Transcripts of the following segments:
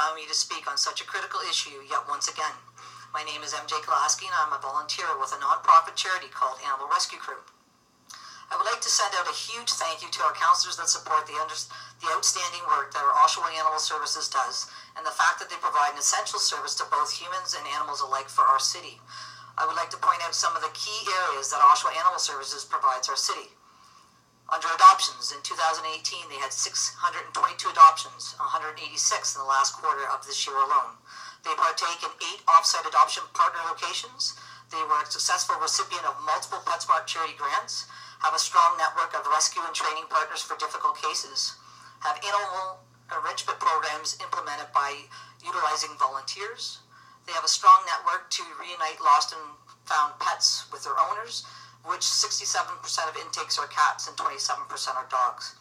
allowing me to speak on such a critical issue yet once again. My name is MJ Galaski, and I'm a volunteer with a non-profit charity called Animal Rescue Crew. I would like to send out a huge thank you to our councillors that support the outstanding work that our Oshawa Animal Services does, and the fact that they provide an essential service to both humans and animals alike for our city. I would like to point out some of the key areas that Oshawa Animal Services provides our city. Under adoptions, in 2018, they had 622 adoptions, 186 in the last quarter of this year alone. They partake in 8 off-site adoption partner locations. They were a successful recipient of multiple PetSmart charity grants, have a strong network of rescue and training partners for difficult cases, have animal enrichment programs implemented by utilizing volunteers. They have a strong network to reunite lost and found pets with their owners, which 67% of intakes are cats and 27% are dogs.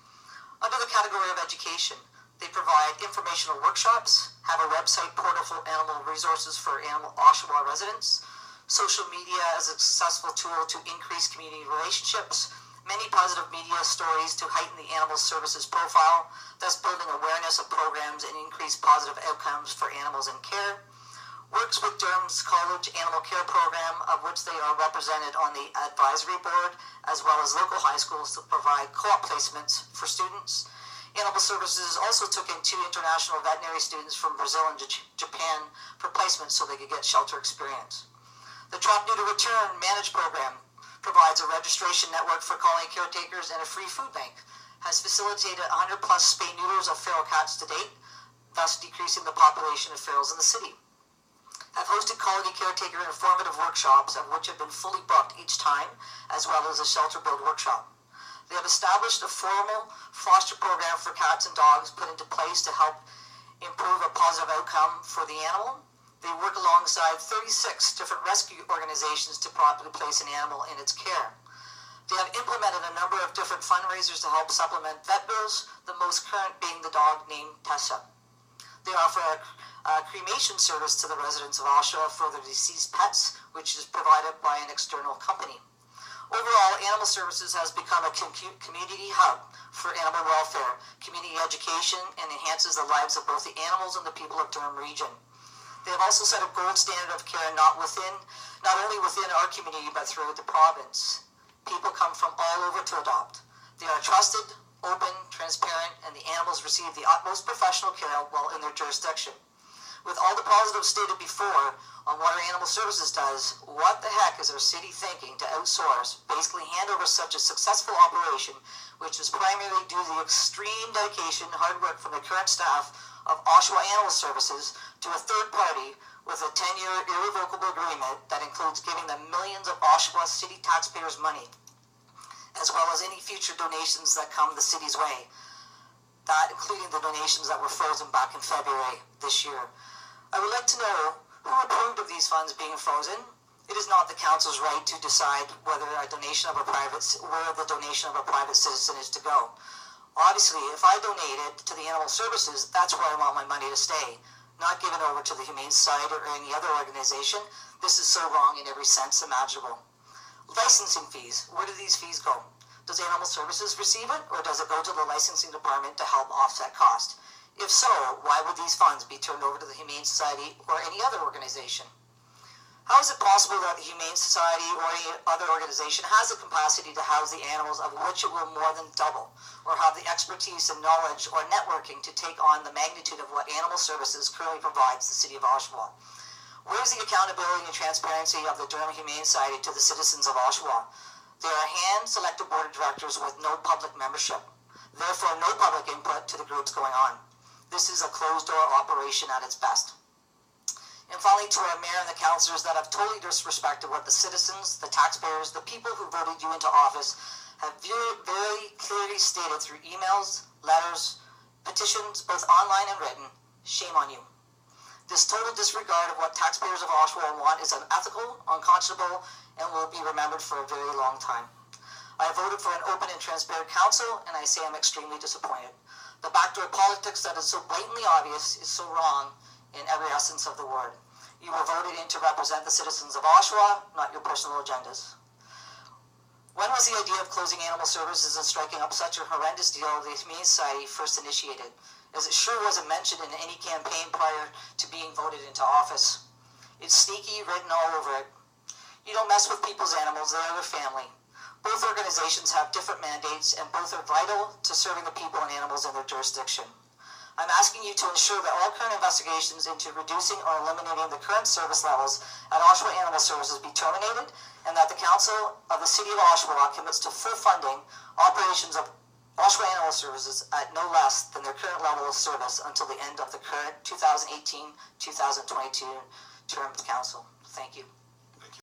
Under the category of education, they provide informational workshops, have a website portal for animal resources for animal Oshawa residents, social media as a successful tool to increase community relationships, many positive media stories to heighten the animal services profile, thus building awareness of programs and increase positive outcomes for animals in care. Works with Durham's College Animal Care Program, of which they are represented on the advisory board, as well as local high schools to provide co-op placements for students. Animal Services also took in 2 international veterinary students from Brazil and Japan for placement so they could get shelter experience. The Trap Neuter Return Manage Program provides a registration network for colony caretakers and a free food bank, has facilitated 100 plus spay neuters of feral cats to date, thus decreasing the population of ferals in the city. Have hosted colony caretaker informative workshops, of which have been fully booked each time, as well as a shelter build workshop. They have established a formal foster program for cats and dogs put into place to help improve a positive outcome for the animal. They work alongside 36 different rescue organizations to properly place an animal in its care. They have implemented a number of different fundraisers to help supplement vet bills, the most current being the dog named Tessa. They offer a cremation service to the residents of Oshawa for their deceased pets, which is provided by an external company. Overall, Animal Services has become a community hub for animal welfare, community education, and enhances the lives of both the animals and the people of Durham region. They have also set a gold standard of care not only within our community, but throughout the province. People come from all over to adopt. They are trusted, open, transparent, and the animals receive the utmost professional care while in their jurisdiction. With all the positives stated before on what our Animal Services does, what the heck is our city thinking to outsource, basically hand over such a successful operation, which is primarily due to the extreme dedication and hard work from the current staff of Oshawa Animal Services to a third party with a 10-year irrevocable agreement that includes giving them millions of Oshawa city taxpayers' money, as well as any future donations that come the city's way. That including the donations that were frozen back in February this year. I would like to know who approved of these funds being frozen. It is not the council's right to decide whether the donation of a private citizen is to go. Obviously, if I donated to the Animal Services, that's where I want my money to stay, not given over to the Humane Society or any other organization. This is so wrong in every sense imaginable. Licensing fees. Where do these fees go? Does Animal Services receive it, or does it go to the licensing department to help offset cost? If so, why would these funds be turned over to the Humane Society or any other organization? How is it possible that the Humane Society or any other organization has the capacity to house the animals of which it will more than double, or have the expertise and knowledge or networking to take on the magnitude of what Animal Services currently provides the city of Oshawa? Where is the accountability and transparency of the Durham Humane Society to the citizens of Oshawa? They are a hand-selected board of directors with no public membership, therefore no public input to the groups going on. This is a closed-door operation at its best. And finally, to our mayor and the councillors that have totally disrespected what the citizens, the taxpayers, the people who voted you into office have very clearly stated through emails, letters, petitions, both online and written, shame on you. This total disregard of what taxpayers of Oshawa want is unethical, unconscionable, and will be remembered for a very long time. I voted for an open and transparent council, and I say I'm extremely disappointed. The backdoor politics that is so blatantly obvious is so wrong in every essence of the word. You were voted in to represent the citizens of Oshawa, not your personal agendas. When was the idea of closing Animal Services and striking up such a horrendous deal the Humane Society first initiated? as it sure wasn't mentioned in any campaign prior to being voted into office. It's sneaky written all over it. You don't mess with people's animals, they are their family. Both organizations have different mandates, and both are vital to serving the people and animals in their jurisdiction. I'm asking you to ensure that all current investigations into reducing or eliminating the current service levels at Oshawa Animal Services be terminated, and that the Council of the City of Oshawa commits to full funding operations of Oshawa Animal Services at no less than their current level of service until the end of the current 2018-2022 term of the Council. Thank you.